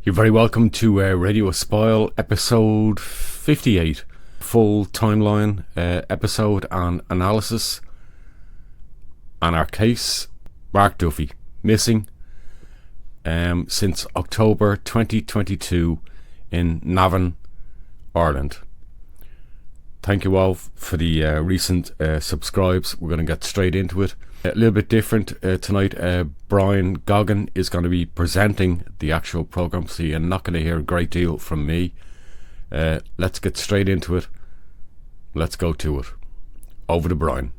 You're very welcome to Radio Espial, episode 58, full timeline episode and analysis on our case. Mark Duffy, missing since October 2022 in Navan, Ireland. Thank you all for the recent subscribes. We're going to get straight into it. A little bit different tonight. Brian Goggin is going to be presenting the actual programme, so you're not going to hear a great deal from me. Let's get straight into it. Let's go to it. Over to Brian.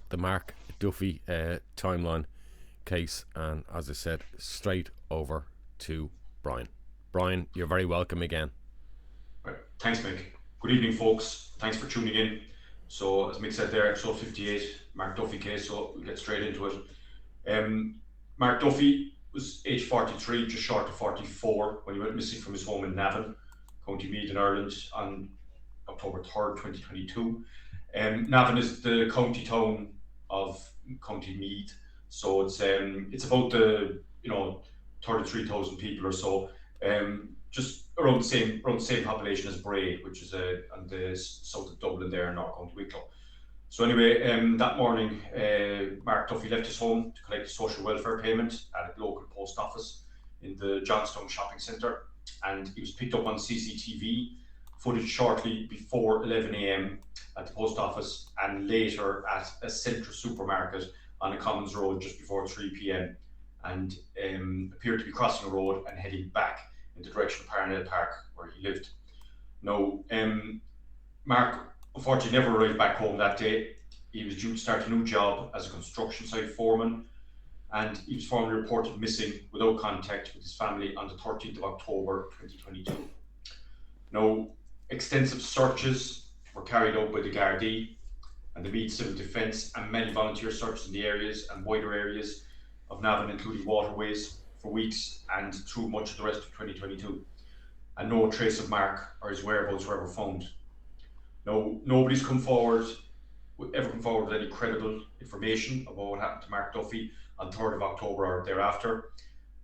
The Mark Duffy timeline case, and as I said, straight over to Brian. Brian, you're very welcome again. Right. Thanks, Mick. Good evening, folks. Thanks for tuning in. So, as Mick said there, episode 58, Mark Duffy case, so we'll get straight into it. Mark Duffy was age 43, just short of 44, when he went missing from his home in Navan, County Meath in Ireland, on October 3rd, 2022. Navan is the county town of County Meath, so it's about the 33,000 people or so, just around the same population as Bray, which is on the south of Dublin there in North County Wicklow. So anyway, that morning, Mark Duffy left his home to collect a social welfare payment at a local post office in the Johnstown Shopping Centre, and he was picked up on CCTV footage shortly before 11 a.m. at the post office, and later at a Centra supermarket on a Commons Road just before 3 p.m. and appeared to be crossing a road and heading back in the direction of Parnell Park, where he lived. Now, Mark unfortunately never arrived back home that day. He was due to start a new job as a construction site foreman, and he was formally reported missing without contact with his family on the 13th of October 2022. Now, extensive searches were carried out by the Gardaí and the Meath Civil Defence, and many volunteer searches in the areas and wider areas of Navan, including waterways, for weeks and through much of the rest of 2022. And no trace of Mark or his whereabouts were ever found. Now, nobody's ever come forward with any credible information about what happened to Mark Duffy on 3rd of October or thereafter.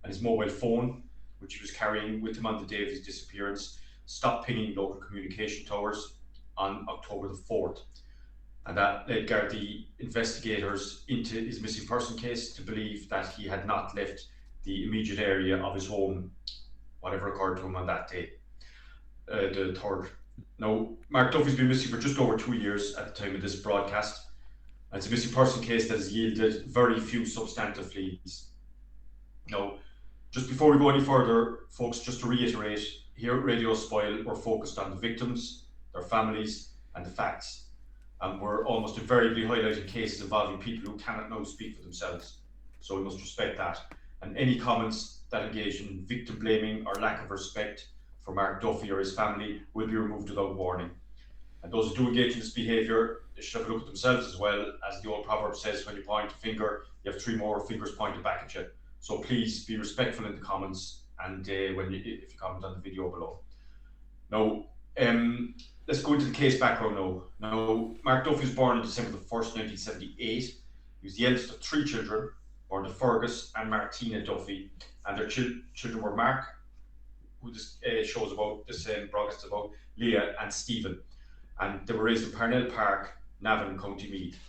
And his mobile phone, which he was carrying with him on the day of his disappearance, stopped pinging local communication towers on October the 4th. And that led Gardaí investigators into his missing person case to believe that he had not left the immediate area of his home, whatever occurred to him on that day, the 3rd. Now, Mark Duffy's been missing for just over 2 years at the time of this broadcast, and it's a missing person case that has yielded very few substantive leads. Now, just before we go any further, folks, just to reiterate, here at Radio Espial, we're focused on the victims, their families, and the facts. And we're almost invariably highlighting cases involving people who cannot now speak for themselves. So we must respect that. And any comments that engage in victim blaming or lack of respect for Mark Duffy or his family will be removed without warning. And those who do engage in this behaviour, they should have a look at themselves as well. As the old proverb says, when you point a finger, you have 3 more fingers pointed back at you. So please be respectful in the comments and if you comment on the video below. Now, let's go into the case background now. Now, Mark Duffy was born on December the 1st, 1978. He was the eldest of 3 children, born to Fergus and Martina Duffy, and their children were Mark, who this show's about, this broadcast about, Leah and Stephen. And they were raised in Parnell Park, Navan, County Meath.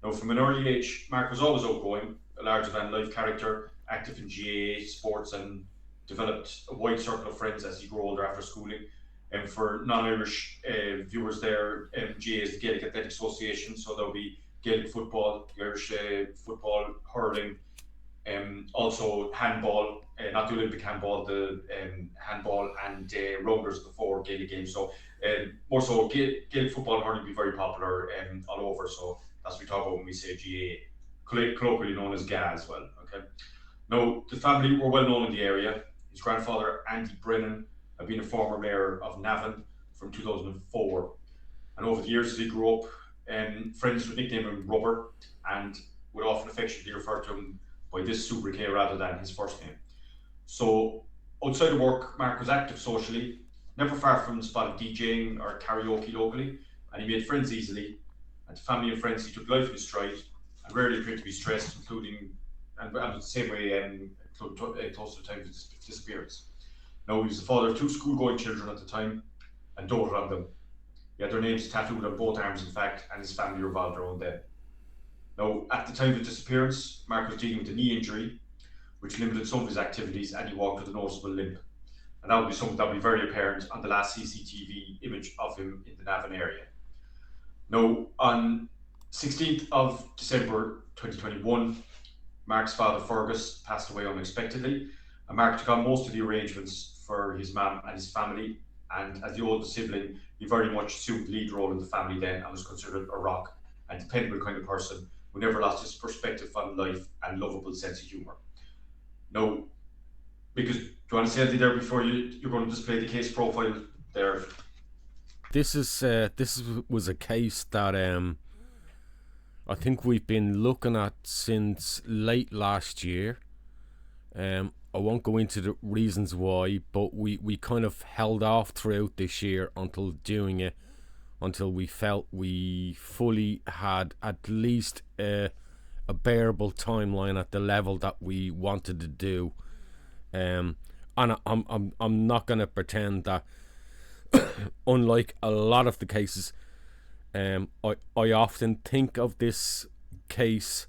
Now, from an early age, Mark was always outgoing, a larger-than-life character, active in GAA, sports, and developed a wide circle of friends as he grew older after schooling. And for non-Irish viewers there, GAA is the Gaelic Athletic Association, so there'll be Gaelic football, the Irish football, hurling, also handball, not the Olympic handball, the handball and rounders, the 4 Gaelic games. So more so Gaelic football and hurling will be very popular all over, so that's what we talk about when we say GAA, colloquially known as GA as well. Okay. Now, the family were well known in the area. His grandfather, Andy Brennan, had been a former mayor of Navan from 2004. And over the years as he grew up, friends would nickname him Rubber and would often affectionately refer to him by this sobriquet rather than his first name. So outside of work, Mark was active socially, never far from the spot of DJing or karaoke locally, and he made friends easily, and to family and friends he took life in his stride and rarely appeared to be stressed, including, and the same way, close to the time of his disappearance. Now, he was the father of two school-going children at the time and doted on them. He had their names tattooed on both arms, in fact, and his family revolved around them. Now, at the time of his disappearance, Mark was dealing with a knee injury, which limited some of his activities, and he walked with a noticeable limp. And that would be something that would be very apparent on the last CCTV image of him in the Navan area. Now, on 16th of December 2021, Mark's father Fergus passed away unexpectedly, and Mark took on most of the arrangements for his mum and his family, and as the oldest sibling, he very much assumed the lead role in the family then and was considered a rock and dependable kind of person who never lost his perspective on life and lovable sense of humour. Now, because, do you want to say anything there before you're going to display the case profile there? This was a case that I think we've been looking at since late last year. I won't go into the reasons why, but we kind of held off throughout this year until doing it, until we felt we fully had at least a bearable timeline at the level that we wanted to do. And I'm not going to pretend that unlike a lot of the cases, I often think of this case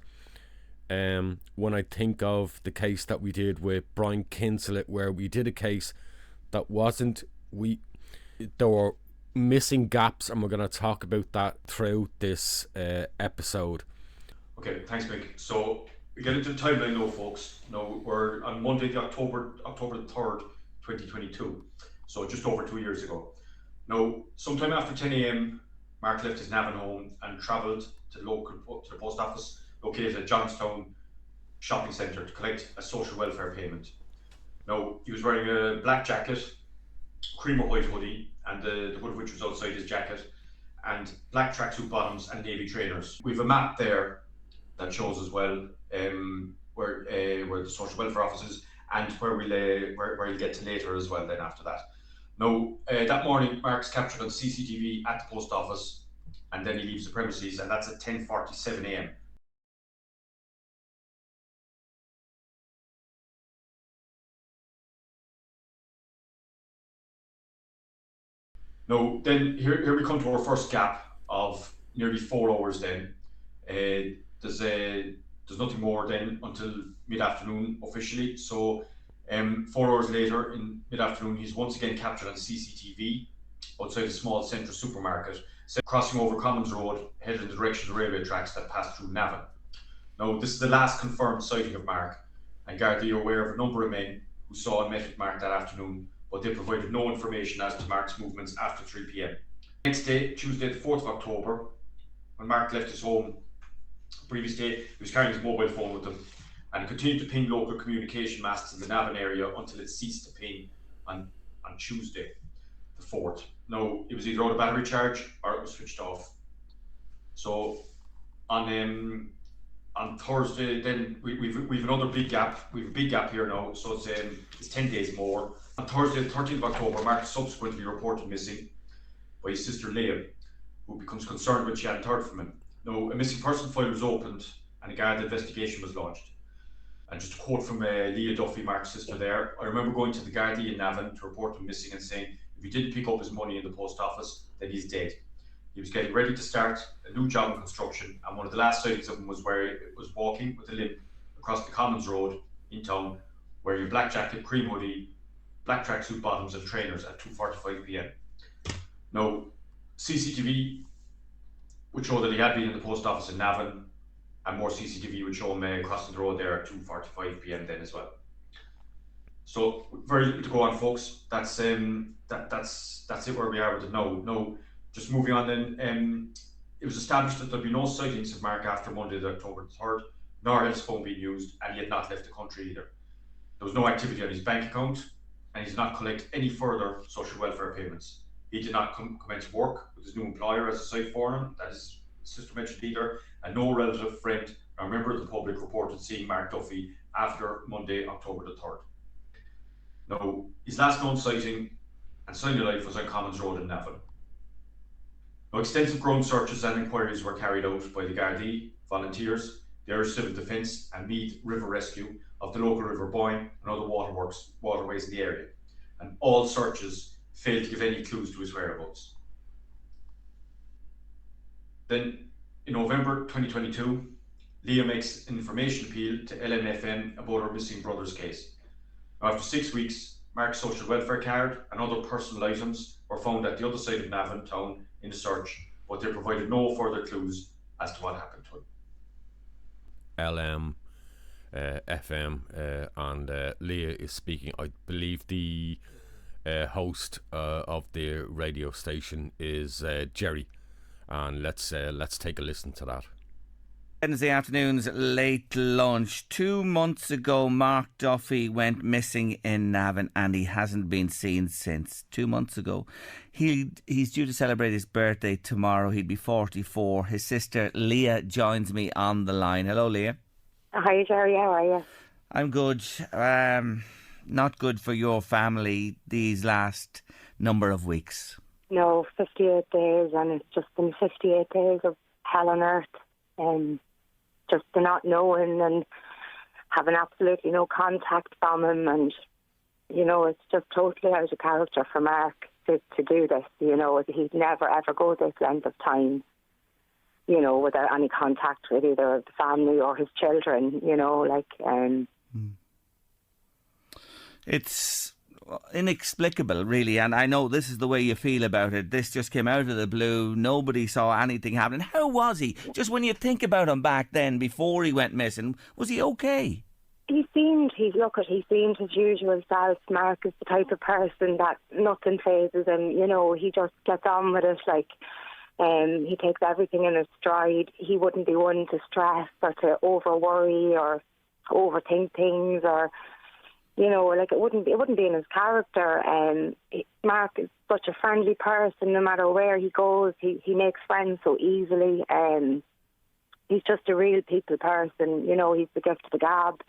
when I think of the case that we did with Brian Kinselet, where we did a case that there were missing gaps, and we're going to talk about that throughout this episode. Okay, thanks, Mick. So we get into the timeline now, folks. Now we're on Monday, October the 3rd, 2022. So just over 2 years ago. Now, sometime after 10 a.m, Mark left his Navan home and travelled to the post office located at Johnstown Shopping Centre to collect a social welfare payment. Now, he was wearing a black jacket, cream or white hoodie, and the hood of which was outside his jacket, and black tracksuit bottoms and navy trainers. We have a map there that shows as well where the social welfare office is, and where he'll get to later as well then after that. Now, that morning, Mark's captured on CCTV at the post office, and then he leaves the premises, and that's at 10:47 a.m. Now, then here we come to our first gap of nearly 4 hours. Then there's nothing more then until mid-afternoon officially. So 4 hours later, in mid-afternoon, he's once again captured on CCTV outside a small Centra supermarket, crossing over Commons Road, headed in the direction of the railway tracks that pass through Navan. Now, this is the last confirmed sighting of Mark, and Gardaí are aware of a number of men who saw and met with Mark that afternoon, but they provided no information as to Mark's movements after 3 p.m. Next day, Tuesday the 4th of October, when Mark left his home the previous day, he was carrying his mobile phone with him, and continued to ping local communication masts in the Navan area until it ceased to ping on Tuesday the 4th. Now, it was either out of battery charge or it was switched off. So on Thursday, then we've another big gap. We've a big gap here now, so it's 10 days more. On Thursday, the 13th of October, Mark subsequently reported missing by his sister Liam, who becomes concerned when she hadn't heard from him. Now, a missing person file was opened and a Garda investigation was launched. And just a quote from Leah Duffy, Mark's sister there: "I remember going to the Gardaí in Navan to report him missing and saying, if he didn't pick up his money in the post office, then he's dead. He was getting ready to start a new job in construction, and one of the last sightings of him was where he was walking with a limp across the Commons Road in town, wearing a black jacket, cream hoodie, black tracksuit bottoms and trainers at 2:45 p.m. Now, CCTV would show that he had been in the post office in Navan, and more CCTV would show him crossing the road there at 2:45 p.m. then as well. So very little to go on, folks. That's it where we are with it now. No, just moving on then. It was established that there'd be no sightings of Mark after Monday, October 3rd, nor had his phone been used, and he had not left the country either. There was no activity on his bank account, and he did not collect any further social welfare payments. He did not commence work with his new employer as a site foreman, that his sister mentioned either, and no relative, friend, or member of the public reported seeing Mark Duffy after Monday, October the 3rd. Now, his last known sighting and sign of life was on Commons Road in Navan. Now, extensive ground searches and inquiries were carried out by the Gardaí, volunteers, the Irish Civil Defence and Meath River Rescue of the local River Boyne and other waterways in the area, and all searches failed to give any clues to his whereabouts. Then, in November 2022, Leah makes an information appeal to LMFM about her missing brother's case. After 6 weeks, Mark's social welfare card and other personal items were found at the other side of Navan town in the search, but they provided no further clues as to what happened to him. FM and Leah is speaking. I believe the host of the radio station is Jerry, and let's take a listen to that. Wednesday afternoon's late lunch. 2 months ago, Mark Duffy went missing in Navan and he hasn't been seen since. 2 months ago. He's due to celebrate his birthday tomorrow. He'd be 44. His sister Leah joins me on the line. Hello, Leah. Hi, Jerry. How are you? I'm good. Not good for your family these last number of weeks. No, 58 days, and it's just been 58 days of hell on earth. Just the not knowing and having absolutely no contact from him, and it's just totally out of character for Mark to do this. He'd never ever go this length of time, without any contact with either the family or his children. It's inexplicable, really, and I know this is the way you feel about it. This just came out of the blue. Nobody saw anything happening. How was he? Just when you think about him back then, before he went missing, was he okay? He seemed his usual self. Mark is the type of person that nothing phases him. He just gets on with it. He takes everything in his stride. He wouldn't be one to stress or to over worry or overthink things, or it wouldn't be in his character. Mark is such a friendly person. No matter where he goes, he makes friends so easily. He's just a real people person. He's the gift of the gab.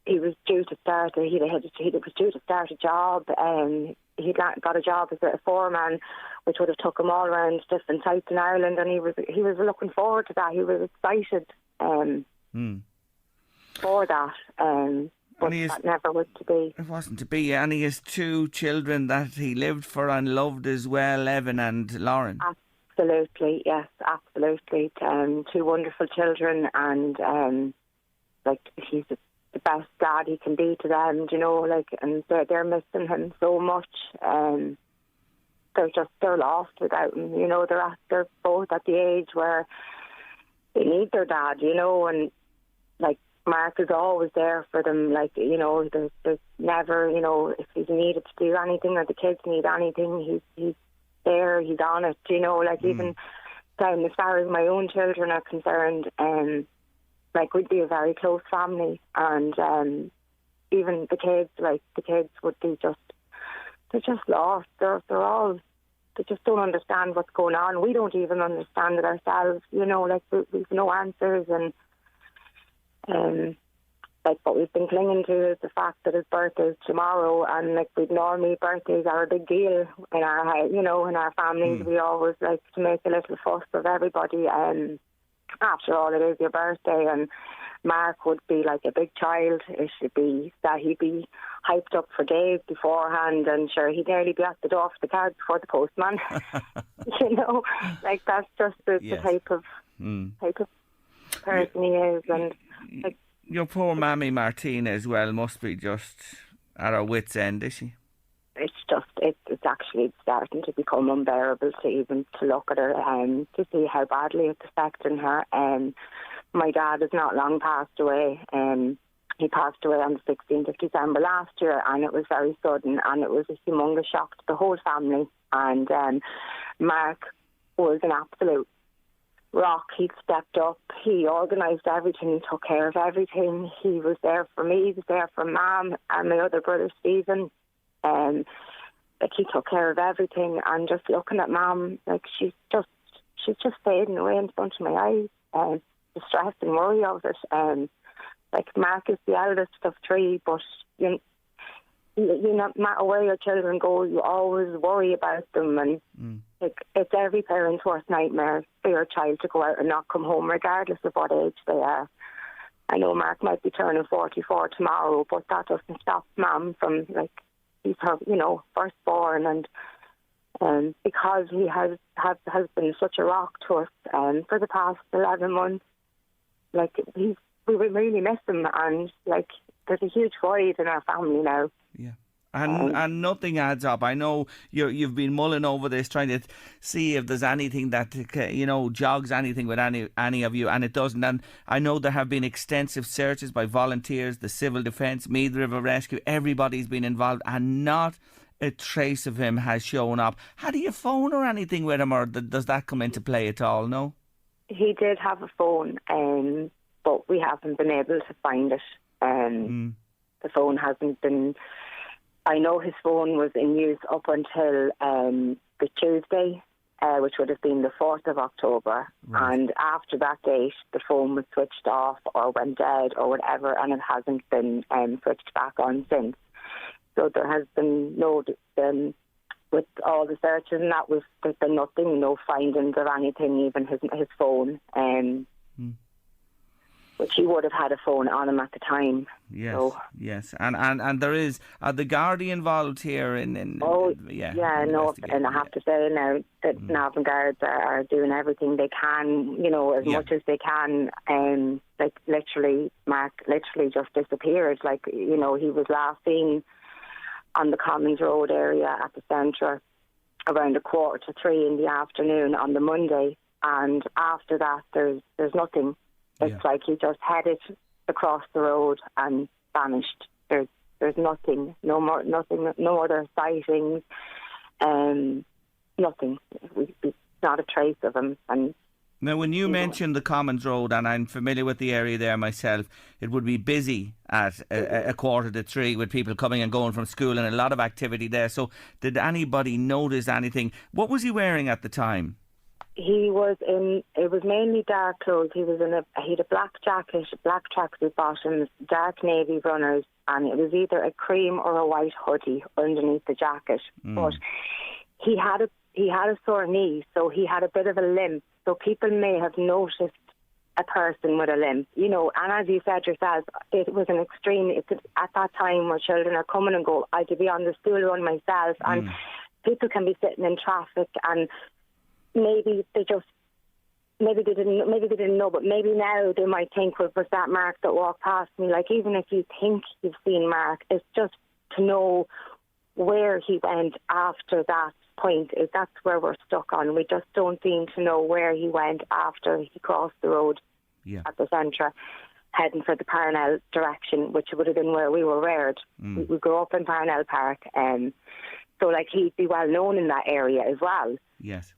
He was due to start. He was due to start a job. He got a job as a foreman, which would have took him all around different sites in Ireland, and he was looking forward to that. He was excited. For that, but that never was to be. It wasn't to be, and he has 2 children that he lived for and loved as well, Evan and Lauren. Absolutely, yes, absolutely. 2 wonderful children, and he's the best dad he can be to them, and they're missing him so much. They're lost without him. They're both at the age where they need their dad, and Mark is always there for them. There's never, if he's needed to do anything or the kids need anything, he's there, he's on it, even down as far as my own children are concerned, we'd be a very close family, and even the kids would be they're just lost. They just don't understand what's going on. We don't even understand it ourselves, we've no answers, and what we've been clinging to is the fact that his birthday is tomorrow, and normally birthdays are a big deal in our families. We always like to make a little fuss of everybody, and after all, it is your birthday, and Mark would be like a big child. It should be that he'd be hyped up for days beforehand, and sure, he'd nearly be at the door for the card before the postman. That's just the type of person he is. And your poor mammy Martina as well must be just at her wit's end, is she? It's actually starting to become unbearable to even to look at her, to see how badly it's affecting her. My dad has not long passed away. He passed away on the 16th of December last year, and it was very sudden, and it was a humongous shock to the whole family. And Mark was an absolute rock. He'd stepped up, he organised everything, he took care of everything. He was there for me, he was there for Mum and my other brother Stephen. He took care of everything, and just looking at Mum, she's just fading away in front of my eyes. The stress and worry of it. Mark is the eldest of 3, but no matter where your children go, you always worry about them, and Like, it's every parent's worst nightmare for your child to go out and not come home, regardless of what age they are. I know Mark might be turning 44 tomorrow, but that doesn't stop Mum from, like, he's her, firstborn, and because he has been such a rock to us for the past 11 months, like, we really miss him, and, like, there's a huge void in our family now. Yeah. And nothing adds up. I know you've been mulling over this, trying to see if there's anything that jogs anything with any of you, and it doesn't. And I know there have been extensive searches by volunteers, the Civil Defence, Meath River Rescue. Everybody's been involved, and not a trace of him has shown up. How do you phone or anything with him, or does that come into play at all? No. He did have a phone, but we haven't been able to find it. The phone hasn't been. I know his phone was in use up until the Tuesday, which would have been the 4th of October. Right. And after that date, the phone was switched off or went dead or whatever, and it hasn't been switched back on since. So there has been with all the searches, and there's been nothing, no findings of anything, even his phone. Which he would have had a phone on him at the time. Yes, so. Yes. And there is, are the Gardaí involved here? And I have to say now that Navan Guards are doing everything they can, as much as they can. Like, literally, Mark literally just disappeared. Like, he was last seen on the Commons Road area at the Centra around 2:45 in the afternoon on the Monday. And after that, there's nothing. It's like he just headed across the road and vanished. There's nothing, no other sightings, nothing. Not a trace of him. And now, when you mentioned the Commons Road, and I'm familiar with the area there myself, it would be busy at 2:45 with people coming and going from school, and a lot of activity there. So, did anybody notice anything? What was he wearing at the time? He was it was mainly dark clothes. He had a black jacket, black tracksuit bottoms, dark navy runners, and it was either a cream or a white hoodie underneath the jacket. But he had a sore knee, so he had a bit of a limp. So people may have noticed a person with a limp, and as you said yourself, it was an extreme, at that time where children are coming and go, I could be on the school run myself, and people can be sitting in traffic, and maybe they didn't know, but maybe now they might think, well, was that Mark that walked past me? Like, even if you think you've seen Mark, it's just to know where he went after that point. That's where we're stuck on. We just don't seem to know where he went after he crossed the road at the Centra, heading for the Parnell direction, which would have been where we were reared. We grew up in Parnell Park, so like, he'd be well known in that area as well. Yes.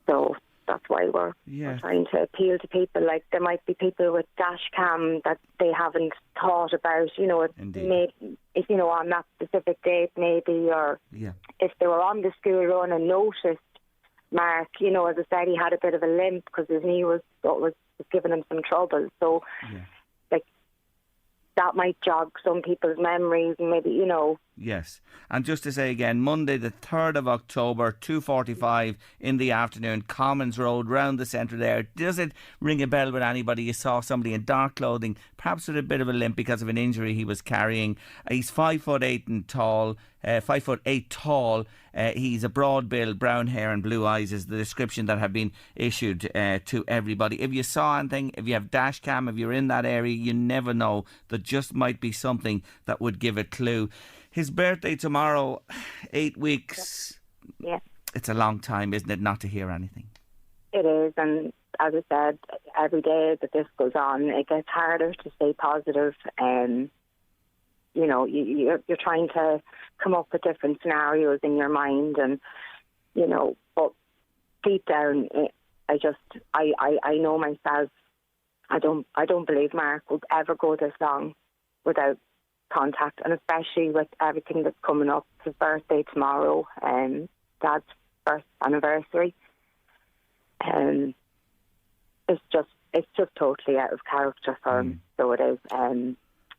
So that's why we're trying to appeal to people. Like, there might be people with dash cam that they haven't thought about, if on that specific date maybe, or if they were on the school run and noticed Mark, as I said, he had a bit of a limp because his knee was giving him some trouble. So, like, that might jog some people's memories, and maybe, Yes. And just to say again, Monday the 3rd of October, 2:45 in the afternoon, Commons Road, round the centre there. Does it ring a bell with anybody? You saw somebody in dark clothing, perhaps with a bit of a limp because of an injury he was carrying. He's 5'8" and tall, 5'8" tall. He's a broad build, brown hair and blue eyes is the description that have been issued to everybody. If you saw anything, if you have dash cam, if you're in that area, you never know. There just might be something that would give a clue. His birthday tomorrow, 8 weeks. Yeah. It's a long time, isn't it, not to hear anything? It is, and as I said, every day that this goes on, it gets harder to stay positive. You're trying to come up with different scenarios in your mind, and but deep down, I know myself. I don't believe Mark would ever go this long without contact, and especially with everything that's coming up. His birthday tomorrow, Dad's first anniversary. It's just totally out of character for him. So it is.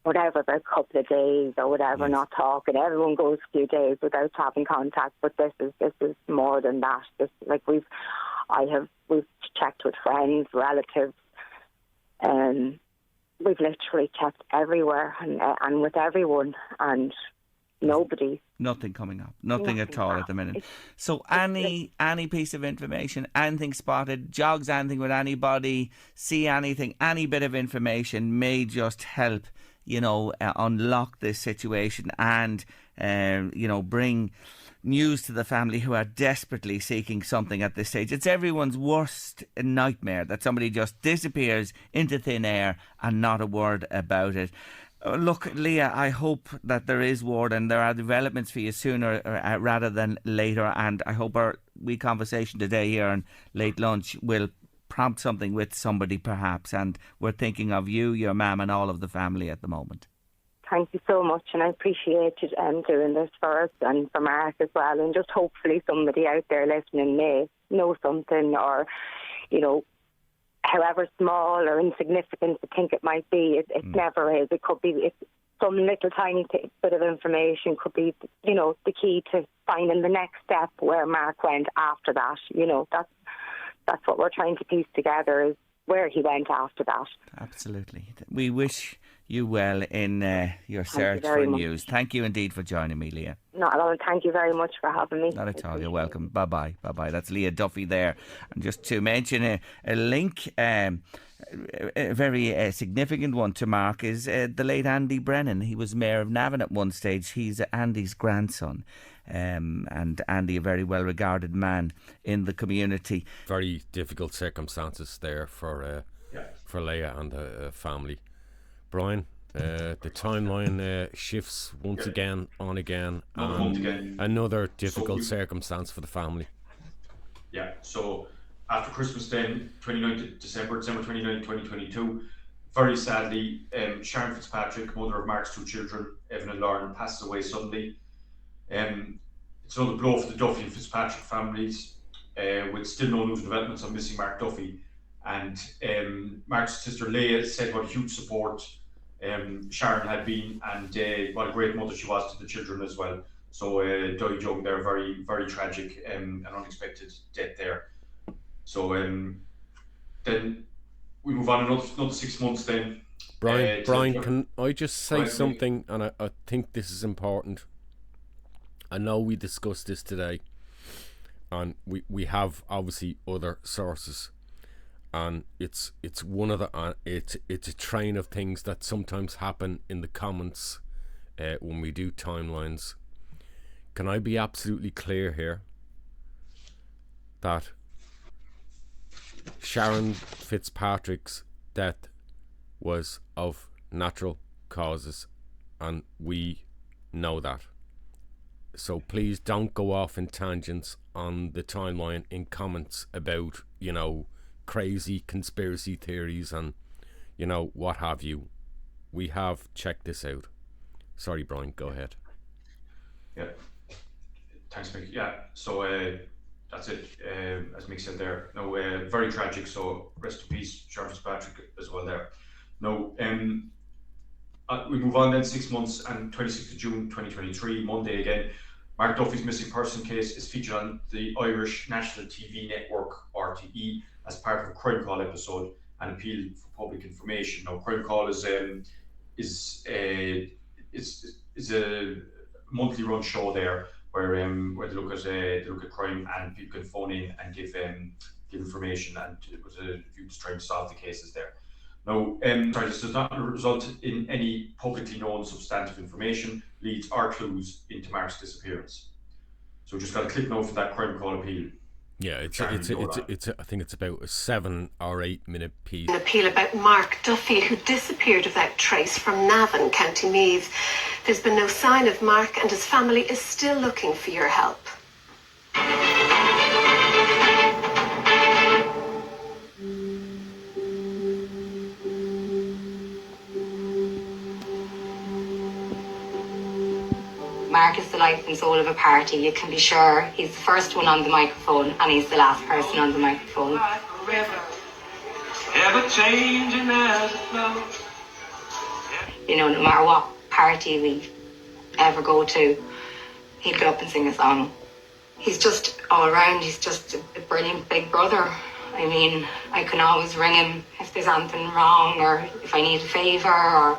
whatever, about a couple of days or whatever, Yes. not talking. Everyone goes a few days without having contact, but this is more than that. This, like, we've checked with friends, relatives, we've literally checked everywhere and with everyone, and nobody. Nothing coming up. Nothing at all at the minute. So any piece of information, anything spotted, jogs anything with anybody, see anything, any bit of information may just help, unlock this situation and, bring news to the family who are desperately seeking something at this stage. It's everyone's worst nightmare that somebody just disappears into thin air and not a word about it. Look, Leah, I hope that there is word and there are developments for you sooner rather than later, and I hope our wee conversation today here on Late Lunch will prompt something with somebody perhaps, and we're thinking of you, your mum and all of the family at the moment. Thank you so much, and I appreciate you doing this for us and for Mark as well, and just hopefully somebody out there listening may know something, or, however small or insignificant you think it might be, it never is. It could be some little tiny bit of information could be, the key to finding the next step where Mark went after that. That's what we're trying to piece together, is where he went after that. Absolutely. We wish you well in your search for news. Thank you indeed for joining me, Leah. Not at all. Thank you very much for having me. Not at all. You're welcome. Bye-bye. Bye-bye. That's Leah Duffy there. And just to mention a link, a very significant one to Mark, is the late Andy Brennan. He was mayor of Navan at one stage. He's Andy's grandson. And Andy, a very well-regarded man in the community. Very difficult circumstances there for Leah and the family. Brian, the timeline shifts once again, on again, and another difficult circumstance for the family. Yeah, so after Christmas then, 29th of December 29th, 2022, very sadly, Sharon Fitzpatrick, mother of Mark's two children, Evan and Lauren, passes away suddenly. It's another blow for the Duffy and Fitzpatrick families, with still no news and developments on missing Mark Duffy. And Mark's sister Leah said what a huge support Sharon had been, and what a great mother she was to the children as well. So died young there, very, very tragic and unexpected death there. So then we move on another 6 months then. Brian, can I just say something? And I think this is important. I know we discussed this today, and we have obviously other sources, and it's one of the it's a train of things that sometimes happen in the comments when we do timelines. Can I be absolutely clear here that Sharon Fitzpatrick's death was of natural causes, and we know that. So please don't go off in tangents on the timeline in comments about, crazy conspiracy theories and, what have you. We have checked this out. Sorry, Brian, go ahead. Yeah, thanks, Mick. Yeah, so that's it. As Mick said there, no, very tragic. So rest in peace, Sharon Fitzpatrick as well there. No, we move on then 6 months, and 26th of June 2023, Monday again, Mark Duffy's missing person case is featured on the Irish National TV Network, RTE, as part of a CRIMECALL episode, and Appeal for Public Information. Now, CRIMECALL is a monthly run show there where they look at crime, and people can phone in and give information, and with a view to trying to solve the cases there. Now, this does not result in any publicly known substantive information, leads or clues into Mark's disappearance. So just got a click note for that CRIMECALL appeal. Yeah, it's I think it's about a 7 or 8 minute piece. An appeal about Mark Duffy, who disappeared without trace from Navan, County Meath. There's been no sign of Mark, and his family is still looking for your help. Mark is the life and soul of a party. You can be sure he's the first one on the microphone, and he's the last person on the microphone. Ever changing as it flows. You know, no matter what party we ever go to, he'd get up and sing a song. He's just all around, he's just a brilliant big brother. I mean, I can always ring him if there's anything wrong or if I need a favour or...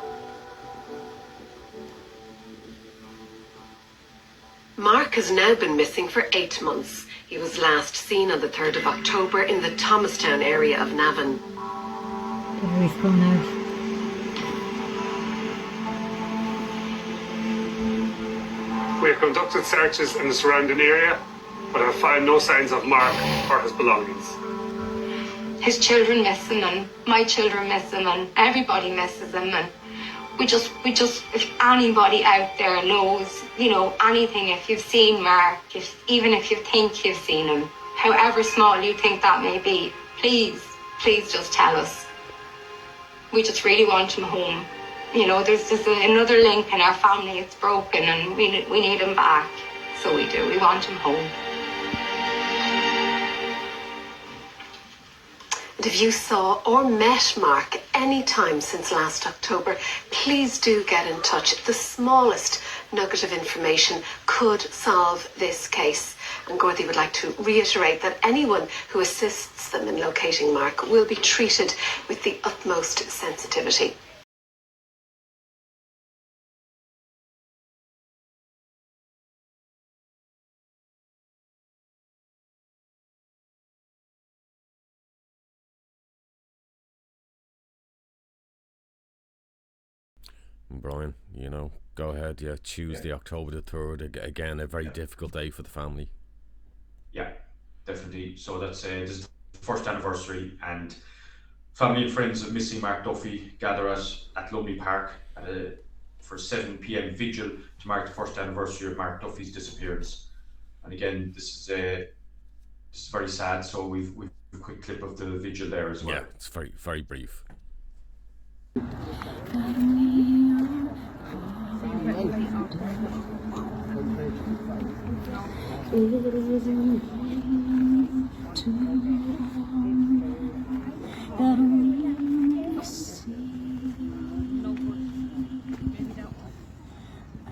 Mark has now been missing for 8 months. He was last seen on the 3rd of October in the Thomastown area of Navan. There he's gone out. We have conducted searches in the surrounding area, but have found no signs of Mark or his belongings. His children miss him and my children miss him and everybody misses him, and we just, if anybody out there knows, you know, anything, if you've seen Mark, even if you think you've seen him, however small you think that may be, please just tell us. We just really want him home. You know, there's just another link in our family, it's broken and we need him back. So we do, we want him home. And if you saw or met Mark any time since last October, please do get in touch. The smallest nugget of information could solve this case. And Gordy would like to reiterate that anyone who assists them in locating Mark will be treated with the utmost sensitivity. Brian, you know, go ahead, Tuesday, October the 3rd, again, a very difficult day for the family. Yeah, definitely. So that's this is the first anniversary, and family and friends of missing Mark Duffy gather at Lumley Park for 7 p.m. vigil to mark the first anniversary of Mark Duffy's disappearance. And again, this is very sad, so we've a quick clip of the vigil there as well. Yeah, it's very, very brief.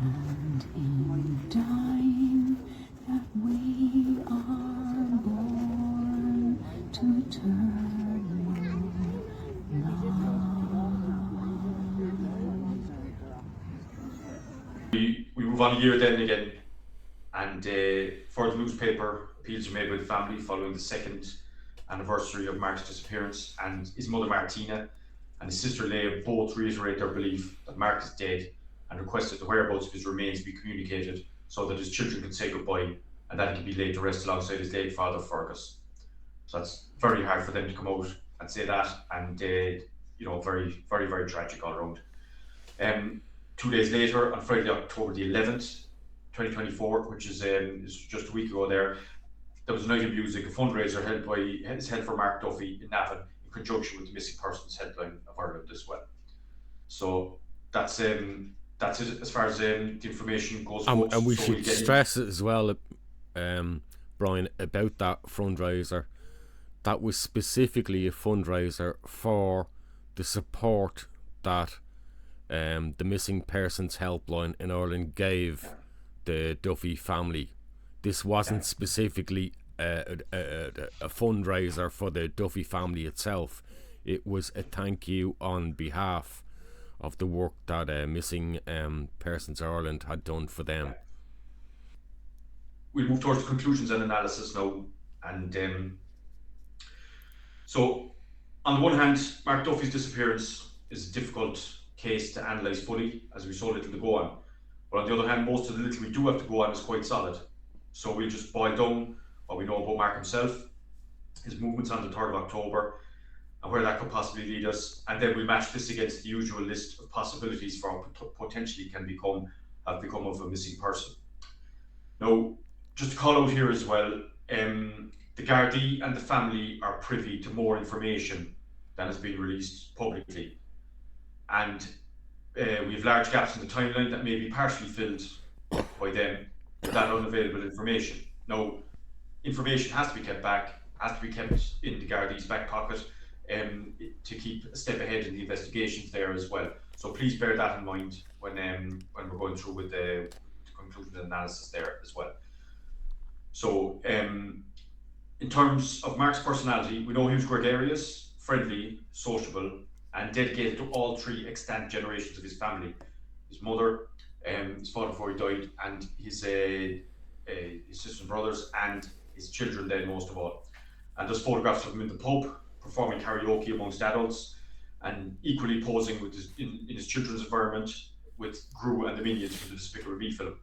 And in dying that we are born to turn We move on a year then again, and for the newspaper, appeals are made by the family following the second anniversary of Mark's disappearance, and his mother Martina and his sister Leah both reiterate their belief that Mark is dead and request that the whereabouts of his remains be communicated so that his children can say goodbye and that he can be laid to rest alongside his late father Fergus. So it's very hard for them to come out and say that, and you know, very, very, very tragic all around. 2 days later, on Friday, October the 11th, 2024, which is just a week ago there was a night of music, a fundraiser held for Mark Duffy in Navan in conjunction with the Missing Persons Helpline of Ireland as well. So that's it as far as the information goes. And we should stress as well, Brian, about that fundraiser. That was specifically a fundraiser for the support that the Missing Persons Helpline in Ireland gave the Duffy family. This wasn't specifically a fundraiser for the Duffy family itself. It was a thank you on behalf of the work that Missing Persons Ireland had done for them. We'll move towards the conclusions and analysis now. And so, on the one hand, Mark Duffy's disappearance is a difficult case to analyse fully, as we've so little to go on. But on the other hand, most of the little we do have to go on is quite solid. So we'll just boil down what we know about Mark himself, his movements on the 3rd of October, and where that could possibly lead us. And then we'll match this against the usual list of possibilities for what potentially have become of a missing person. Now, just to call out here as well, the Gardaí and the family are privy to more information than has been released publicly. And we have large gaps in the timeline that may be partially filled by them with that unavailable information. Now, information has to be kept back, has to be kept in the Gardaí's back pocket. to keep a step ahead in the investigations there as well. So please bear that in mind when we're going through with the conclusion and analysis there as well. So in terms of Mark's personality, we know he was gregarious, friendly, sociable, and dedicated to all three extant generations of his family: his mother, his father before he died, and his sisters and brothers, and his children then most of all. And there's photographs of him in the pub performing karaoke amongst adults, and equally posing with in his children's environment with Gru and the Minions for the Despicable Me film.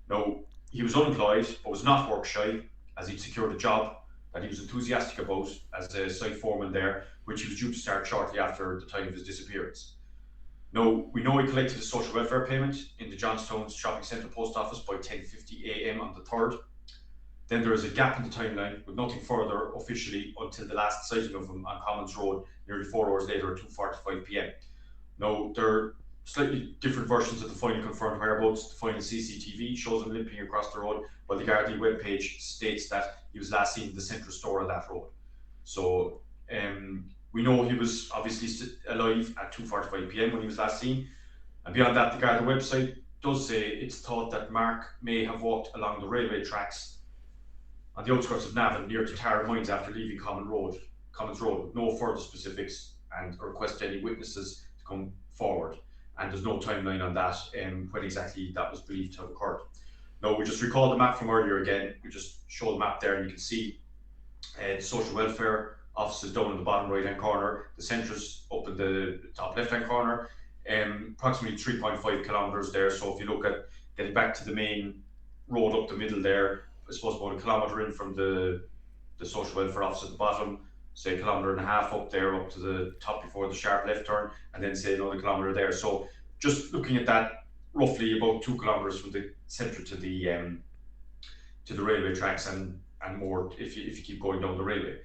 Now, he was unemployed but was not work shy, as he'd secured a job that he was enthusiastic about as a site foreman there, which he was due to start shortly after the time of his disappearance. Now, we know he collected a social welfare payment in the Johnstown Shopping Centre post office by 10:50 a.m. on the 3rd. Then there is a gap in the timeline with nothing further officially until the last sighting of him on Commons Road nearly 4 hours later at 2:45 p.m. Now, there are slightly different versions of the final confirmed whereabouts. The final CCTV shows him limping across the road, while the Gardaí webpage states that he was last seen in the Centra store on that road. So we know he was obviously alive at 2:45 p.m. when he was last seen. And beyond that, the Garda website does say it's thought that Mark may have walked along the railway tracks on the outskirts of Navan near to Tara Mines after leaving Commons Road, with no further specifics and request any witnesses to come forward. And there's no timeline on that, when exactly that was believed to have occurred. Now, we just recall the map from earlier again. We just show the map there, and you can see the social welfare offices down in the bottom right-hand corner, the Centra's up in the top left-hand corner, approximately 3.5 kilometres there. So if you look at getting back to the main road up the middle there, I suppose about a kilometre in from the social welfare office at the bottom, say a kilometre and a half up there, up to the top before the sharp left turn, and then say another kilometre there. So just looking at that, roughly about 2 kilometres from the centre to the railway tracks, and more if you keep going down the railway.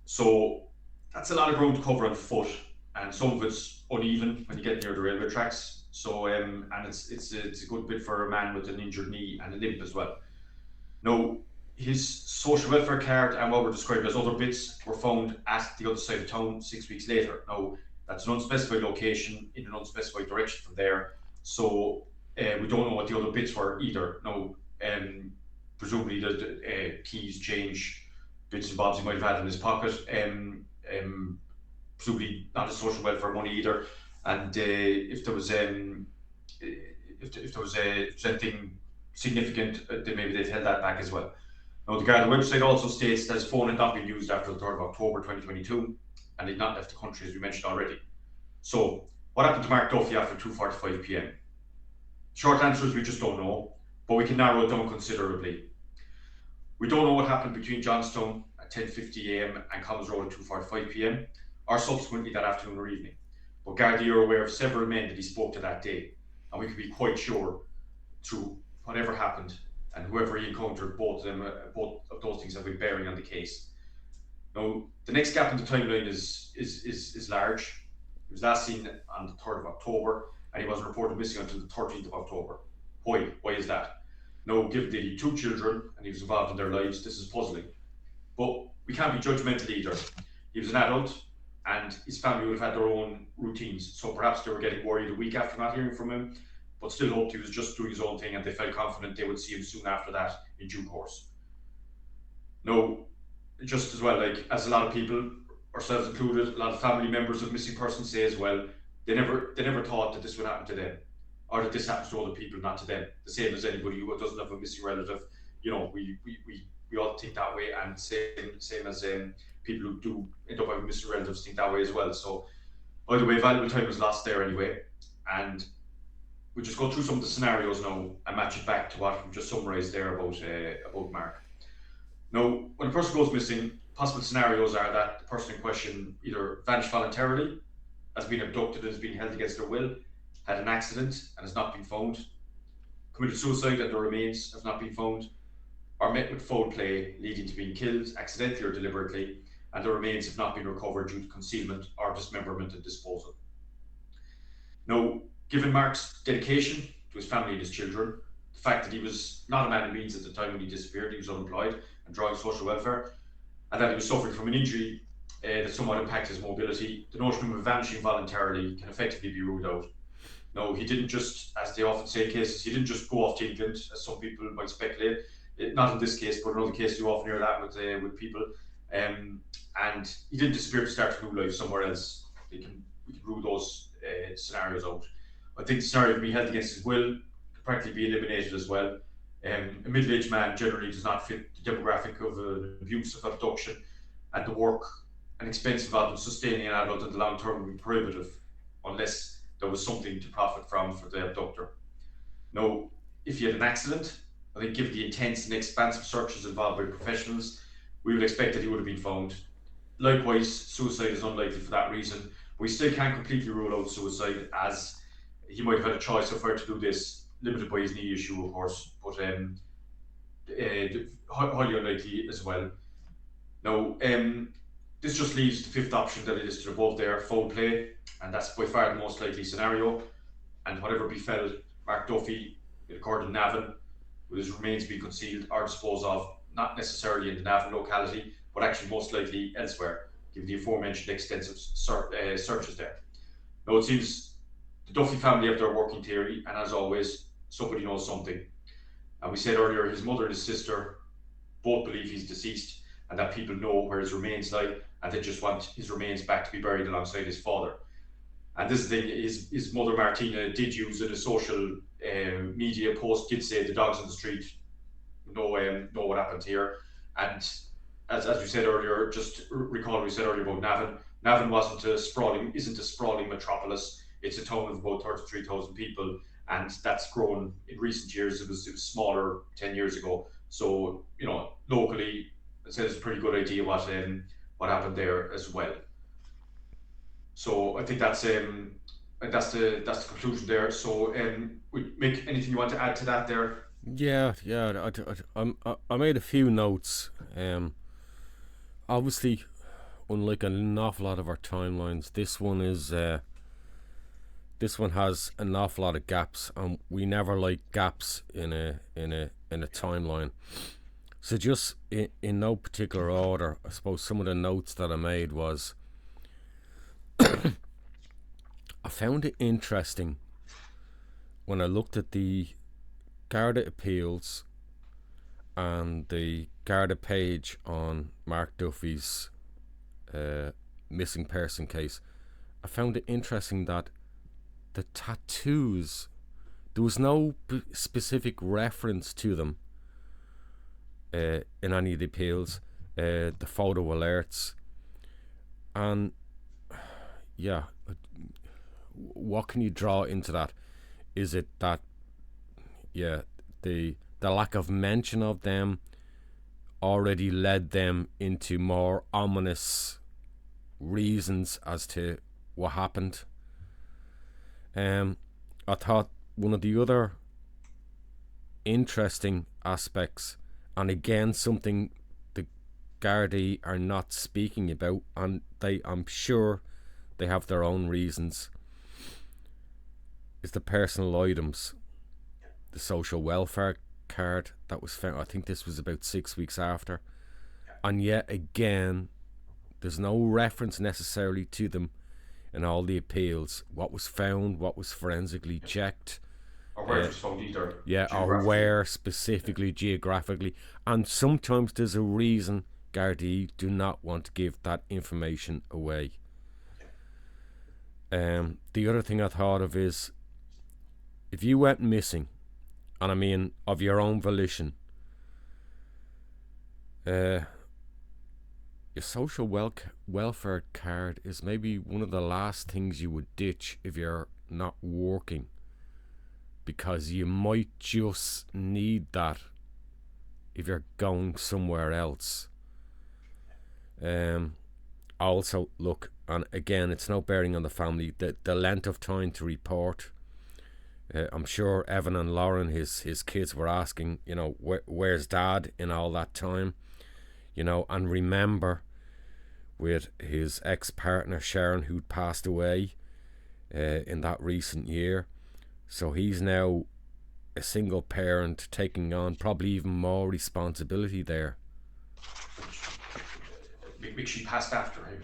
So that's a lot of ground to cover on foot, and some of it's uneven when you get near the railway tracks. So and it's a good bit for a man with an injured knee and a limp as well. Now, his social welfare card and what were described as other bits were found at the other side of town 6 weeks later. Now, that's an unspecified location in an unspecified direction from there, so we don't know what the other bits were either. Now, presumably the keys, change, bits and bobs he might have had in his pocket, presumably not his social welfare money either, and if there was anything significant, then maybe they'd held that back as well. Now, the Garda website also states that his phone had not been used after the 3rd of October 2022, and he'd not left the country, as we mentioned already. So, what happened to Mark Duffy after 2:45 p.m? Short answer is we just don't know, but we can narrow it down considerably. We don't know what happened between Johnstown at 10:50 a.m. and Commons Road at 2:45 p.m, or subsequently that afternoon or evening. But Gardaí are aware of several men that he spoke to that day, and we can be quite sure through whatever happened and whoever he encountered, both of those things have been bearing on the case. Now, the next gap in the timeline is large. He was last seen on the 3rd of October, and he wasn't reported missing until the 13th of October. Why? Why is that? Now, given that he had 2 children and he was involved in their lives, this is puzzling. But we can't be judgmental either. He was an adult, and his family would have had their own routines, so perhaps they were getting worried a week after not hearing from him, but still hoped he was just doing his own thing, and they felt confident they would see him soon after that in due course. Now, just as well, like as a lot of people, ourselves included, a lot of family members of missing persons say as well, they never thought that this would happen to them, or that this happens to other people, not to them. The same as anybody who doesn't have a missing relative. You know, we all think that way, and same as people who do end up having missing relatives think that way as well. So either way, valuable time was lost there anyway, and we'll just go through some of the scenarios now and match it back to what we've just summarised there about Mark. Now, when a person goes missing, possible scenarios are that the person in question either vanished voluntarily, has been abducted and has been held against their will, had an accident and has not been found, committed suicide and their remains have not been found, or met with foul play leading to being killed accidentally or deliberately, and their remains have not been recovered due to concealment or dismemberment and disposal. Now, given Mark's dedication to his family and his children, the fact that he was not a man of means at the time when he disappeared, he was unemployed and drawing social welfare, and that he was suffering from an injury that somewhat impact his mobility, the notion of vanishing voluntarily can effectively be ruled out. No, he didn't just, as they often say in cases, he didn't just go off to England, as some people might speculate. Not in this case, but in other cases you often hear that with people. And he didn't disappear to start a new life somewhere else. We can rule those scenarios out. I think the scenario of being held against his will could practically be eliminated as well. A middle-aged man generally does not fit the demographic of an abusive abduction, and the work and expense involved in sustaining an adult in the long term would be prohibitive unless there was something to profit from for the abductor. Now, if he had an accident, I think given the intense and expansive searches involved by professionals, we would expect that he would have been found. Likewise, suicide is unlikely for that reason. We still can't completely rule out suicide, as he might have had a choice of where to do this, limited by his knee issue, of course, but highly unlikely as well. Now, this just leaves the fifth option that is listed above there, foul play, and that's by far the most likely scenario. And whatever befell Mark Duffy, it occurred in Navan, with his remains being concealed or disposed of, not necessarily in the Navan locality, but actually most likely elsewhere, given the aforementioned extensive searches there. Now, it seems the Duffy family have their working theory, and as always, somebody knows something. And we said earlier, his mother and his sister both believe he's deceased, and that people know where his remains lie, and they just want his remains back to be buried alongside his father. And this thing, his mother Martina did use in a social media post, did say the dogs on the street know what happened here. And as we said earlier, just recall we said earlier about Navan. Navan isn't a sprawling metropolis. It's a town of about 33,000 people, and that's grown in recent years. It was smaller 10 years ago. So, locally, I'd say it's a pretty good idea what happened there as well. So I think that's the conclusion there. So, Mick, anything you want to add to that there? Yeah. I made a few notes. Obviously, unlike an awful lot of our timelines, this one has an awful lot of gaps, and we never like gaps in a timeline. So just in no particular order, I suppose some of the notes that I made was I found it interesting when I looked at the Garda appeals and the Garda page on Mark Duffy's missing person case. I found it interesting that the tattoos, there was no specific reference to them in any of the appeals, the photo alerts, and yeah, what can you draw into that? Is it that the lack of mention of them already led them into more ominous reasons as to what happened? I thought one of the other interesting aspects, and again something the Gardaí are not speaking about, and I'm sure they have their own reasons, is the personal items. The social welfare card that was found, I think this was about 6 weeks after, and yet again there's no reference necessarily to them in all the appeals. What was found, what was forensically checked, or where it was found either. Or where specifically geographically, and sometimes there's a reason Gardaí do not want to give that information away. The other thing I thought of is, if you went missing, and I mean of your own volition, your social welfare card is maybe one of the last things you would ditch if you're not working, because you might just need that if you're going somewhere else. Also, look, and again, it's no bearing on the family, the length of time to report. I'm sure Evan and Lauren, his kids, were asking, where's Dad in all that time? And remember, with his ex-partner Sharon, who'd passed away in that recent year, so he's now a single parent, taking on probably even more responsibility there. she passed after him.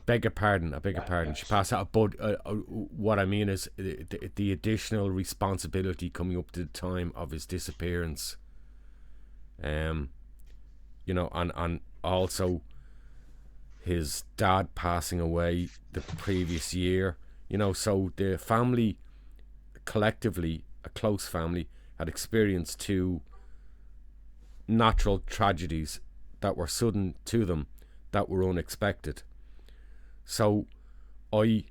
Beg your pardon. Yeah. She passed out, but what I mean is the additional responsibility coming up to the time of his disappearance. And also his dad passing away the previous year. So the family, collectively, a close family, had experienced two natural tragedies that were sudden to them, that were unexpected. So I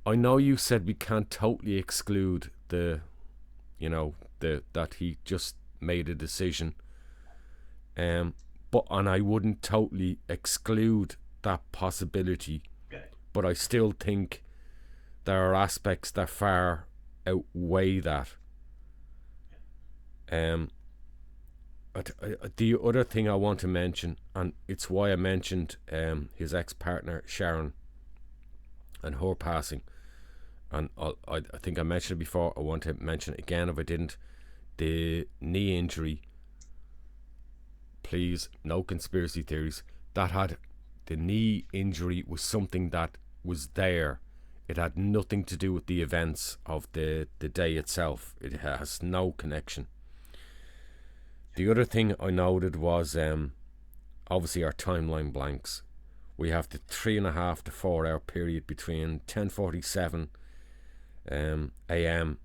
know you said we can't totally exclude that he just made a decision, and I wouldn't totally exclude that possibility, but I still think there are aspects that far outweigh that. The other thing I want to mention, and it's why I mentioned his ex-partner Sharon and her passing, and I think I mentioned it before, I want to mention it again if I didn't. The knee injury, please, no conspiracy theories. The knee injury was something that was there. It had nothing to do with the events of the day itself. It has no connection. The other thing I noted was obviously our timeline blanks. We have the 3.5 to 4 hour period between 10:47 a.m.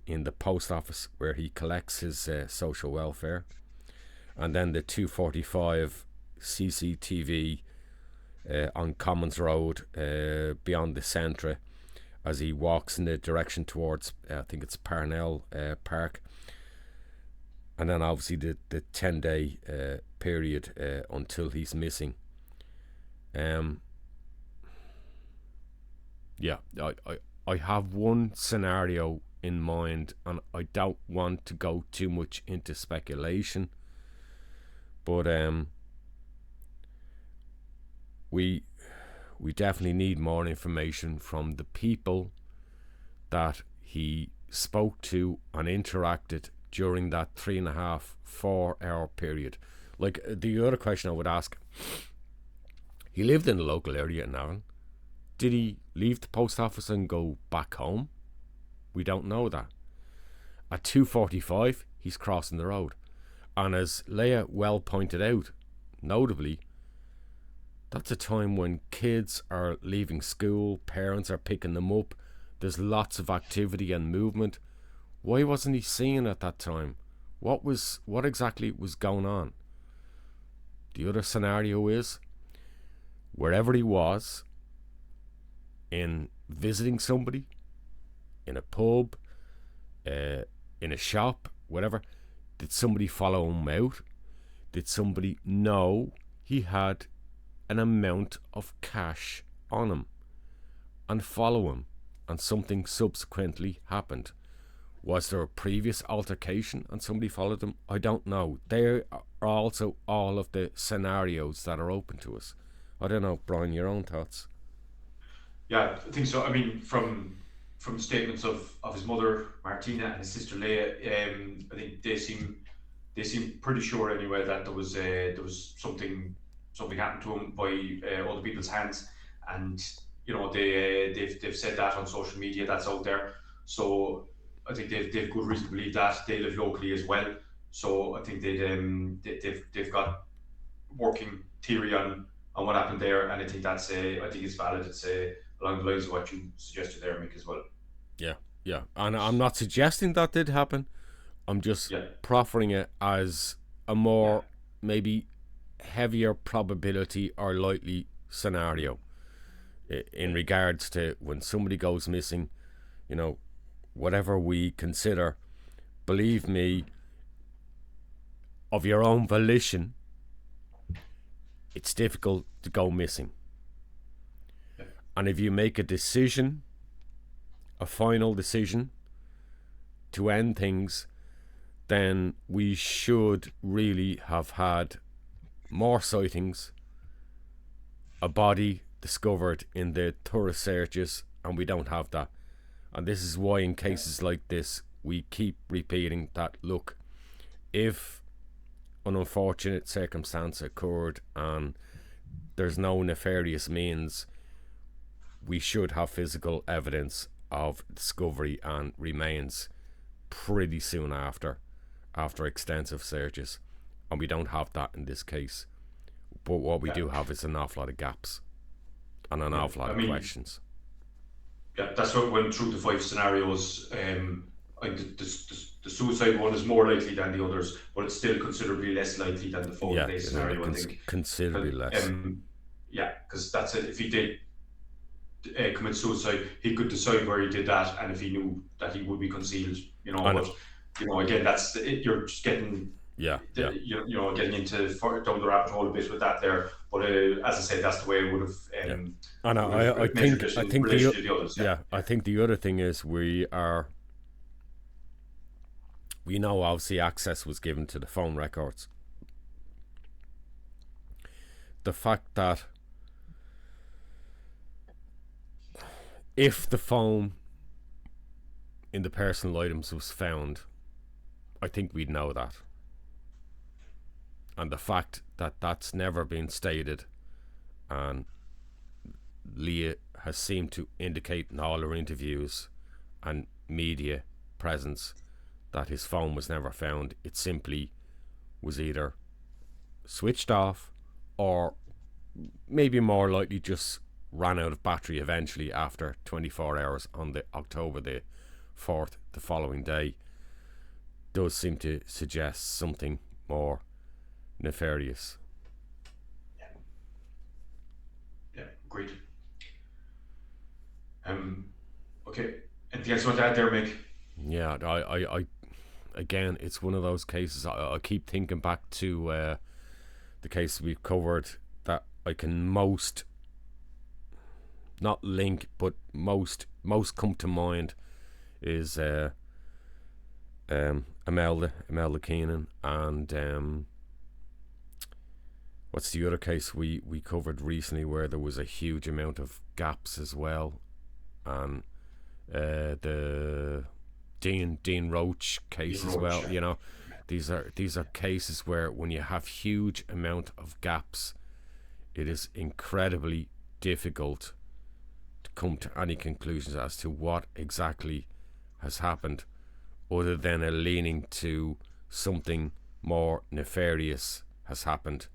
in the post office where he collects his social welfare, and then the 2:45 CCTV on Commons Road beyond the Centra as he walks in the direction towards I think it's Parnell Park, and then obviously the 10-day period until he's missing. I have one scenario in mind, and I don't want to go too much into speculation, but we definitely need more information from the people that he spoke to and interacted during that 3.5, 4 hour period. Like, the other question I would ask, he lived in the local area in Navan. Did he leave the post office and go back home? We don't know that. At 2:45, he's crossing the road. And as Leah well pointed out, notably, that's a time when kids are leaving school, parents are picking them up, there's lots of activity and movement. Why wasn't he seen at that time? What exactly was going on? The other scenario is, wherever he was, in visiting somebody, in a pub, in a shop, whatever, did somebody follow him out? Did somebody know he had an amount of cash on him and follow him, and something subsequently happened? Was there a previous altercation and somebody followed him? I don't know. There are also all of the scenarios that are open to us. I don't know, Brian, your own thoughts? Yeah, I think so. I mean, from the statements of his mother Martina and his sister Leah, I think they seem pretty sure anyway that there was something happened to him by other people's hands, and they've said that on social media. That's out there. So I think they've good reason to believe that. They live locally as well, so I think they've got working theory on what happened there, and I think I think it's valid. It's along the lines of what you suggested there, Mick, as well. Yeah, and I'm not suggesting that did happen. I'm just proffering it as a more maybe heavier probability or likely scenario in regards to when somebody goes missing. Whatever we consider, believe me, of your own volition, it's difficult to go missing. And if you make a decision, a final decision to end things, then we should really have had more sightings, a body discovered in the thorough searches, and we don't have that. And this is why in cases like this we keep repeating that, look, if an unfortunate circumstance occurred and there's no nefarious means, we should have physical evidence of discovery and remains pretty soon after extensive searches, and we don't have that in this case. But what we do have is an awful lot of gaps and an awful lot of questions. Yeah, that's what went through the 5 scenarios. The suicide one is more likely than the others, but it's still considerably less likely than the foul play scenario. I think considerably less. Yeah, because that's it. If he did commit suicide, he could decide where he did that, and if he knew that he would be concealed, you know. But you know, again, that's it. You're just getting you know, getting into down the rabbit hole a bit with that there. But as I said, that's the way it would have. I think the other thing is we know obviously access was given to the phone records. The fact that if the phone in the personal items was found, I think we'd know that. And the fact that that's never been stated, and Leah has seemed to indicate in all her interviews and media presence that his phone was never found. It simply was either switched off or maybe more likely just ran out of battery eventually after 24 hours on the October the 4th, the following day. Does seem to suggest something more nefarious. Yeah, agreed. Okay, anything else you want to add there, Mick? Yeah, I again, it's one of those cases. I keep thinking back to the case we've covered that I can most not link, but most come to mind is Imelda Keenan, and what's the other case we covered recently where there was a huge amount of gaps as well, and the Dean Roach case as well. You know, these are cases where when you have huge amount of gaps, it is incredibly difficult to come to any conclusions as to what exactly has happened, other than a leaning to something more nefarious has happened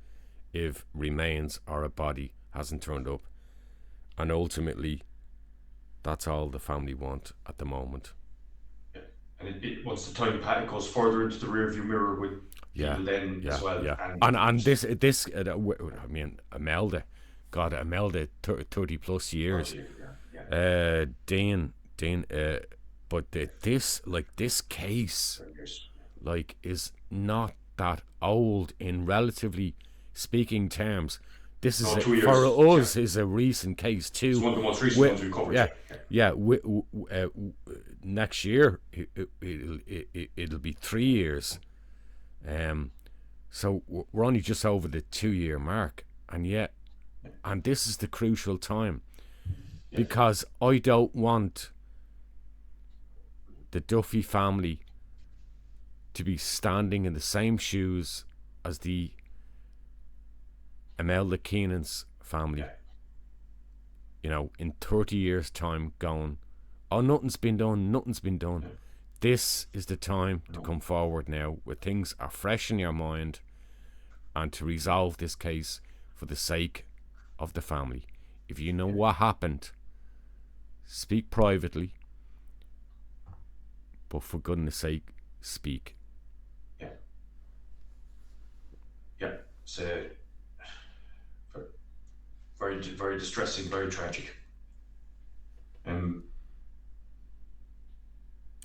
if remains or a body hasn't turned up. And ultimately, that's all the family want at the moment. Yeah. And once the time it goes further into the rearview mirror with people then as well. Yeah. And this I mean, Imelda 30 plus years. Dean, but this case is not that old in relatively speaking terms. This is for us is a recent case too. It's one of the most recent ones we covered. Next year it'll be 3 years. So we're only just over the 2-year mark, and this is the crucial time, because I don't want the Duffy family to be standing in the same shoes as the Imelda Keenan's family, you know, in 30 years' time going, oh, nothing's been done. This is the time to come forward now, where things are fresh in your mind, and to resolve this case for the sake of the family. If you know what happened, speak privately, but for goodness sake, speak. It's very, very distressing, very tragic. I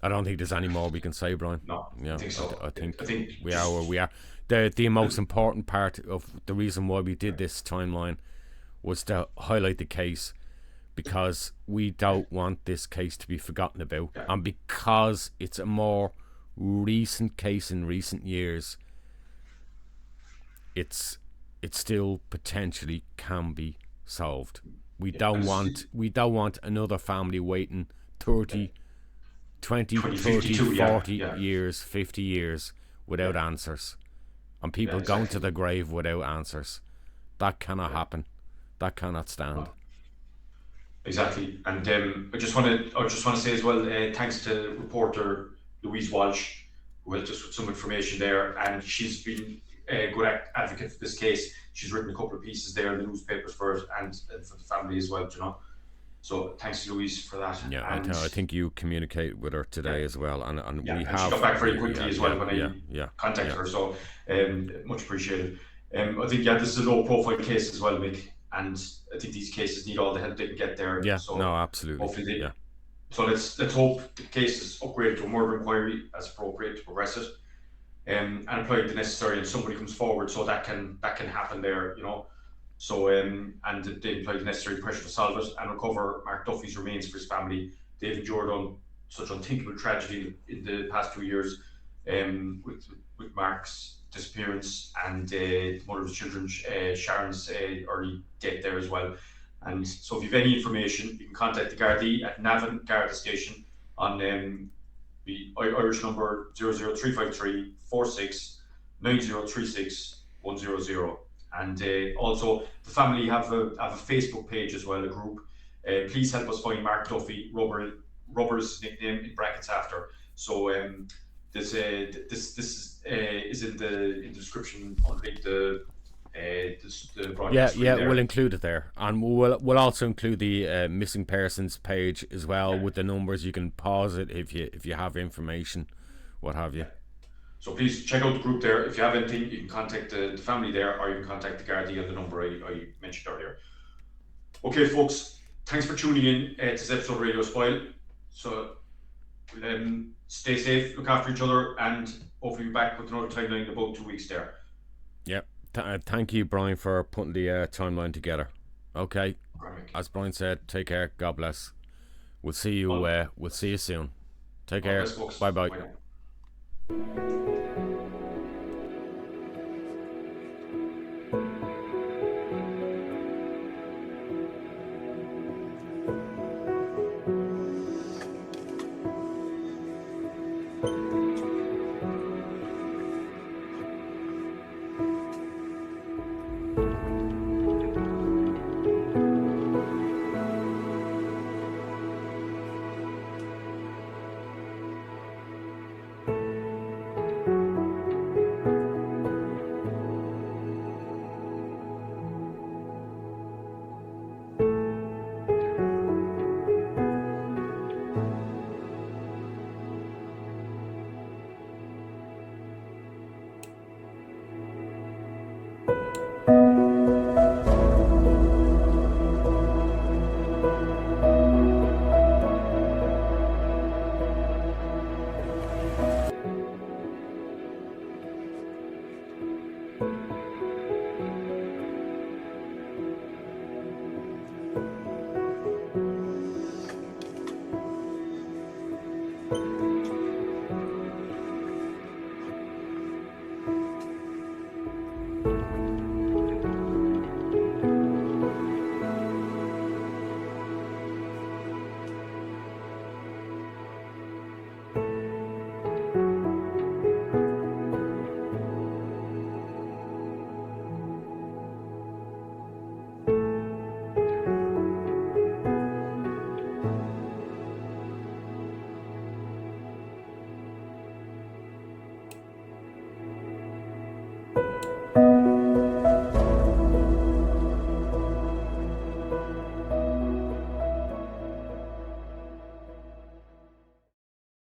don't think there's any more we can say, Brian. No, I think so. I think we are where we are. The most important part of the reason why we did this timeline was to highlight the case, because we don't want this case to be forgotten about, and because it's a more recent case in recent years, it still potentially can be solved. We don't want another family waiting 30, 20, 30, 40 years, 50 years without answers. and people Yeah, going exactly. to the grave without answers. That cannot happen. That cannot stand. Exactly. And I just want to say as well, thanks to reporter Louise Walsh, who helped us with some information there, and she's been a good advocate for this case. She's written a couple of pieces there in the newspapers for it and for the family as well, you know. So thanks to Louise for that. Yeah, And I think you communicate with her today yeah, as well, and yeah, we and she have. got back very quickly as well when I contacted yeah. her. So much appreciated. I think this is a low profile case as well, Mick, and I think these cases need all the help they can get there. Yeah, So no, absolutely. hopefully Yeah. So let's hope the case is upgraded to a murder inquiry as appropriate to progress it, and apply the necessary, and somebody comes forward so that can happen there, you know. So and they apply the necessary pressure to solve it and recover Mark Duffy's remains for his family. They've endured such unthinkable tragedy in the past 2 years, with Mark's disappearance and the mother of his children, Sharon's early death there as well. And so if you have any information, you can contact the Gardaí at Navan Garda Station on the Irish number 00353 46 9036 100. And also the family have a Facebook page as well, a group. Please help us find Mark Duffy, Rubber's nickname in brackets after. So this is in the description underneath the broadcast. Yeah, we'll include it there, and we'll also include the missing persons page as well, with the numbers. You can pause it if you have information, what have you. So please check out the group there. If you have anything, you can contact the family there, or you can contact the Gardaí on the number I mentioned earlier. Okay, folks, thanks for tuning in to this episode of Radio Espial. So stay safe, look after each other, and hopefully be back with another timeline in about 2 weeks there. Yep. Thank you, Brian, for putting the timeline together. Okay. As Brian said, take care. God bless. We'll see you. We'll see you soon. Take care. Bye bye.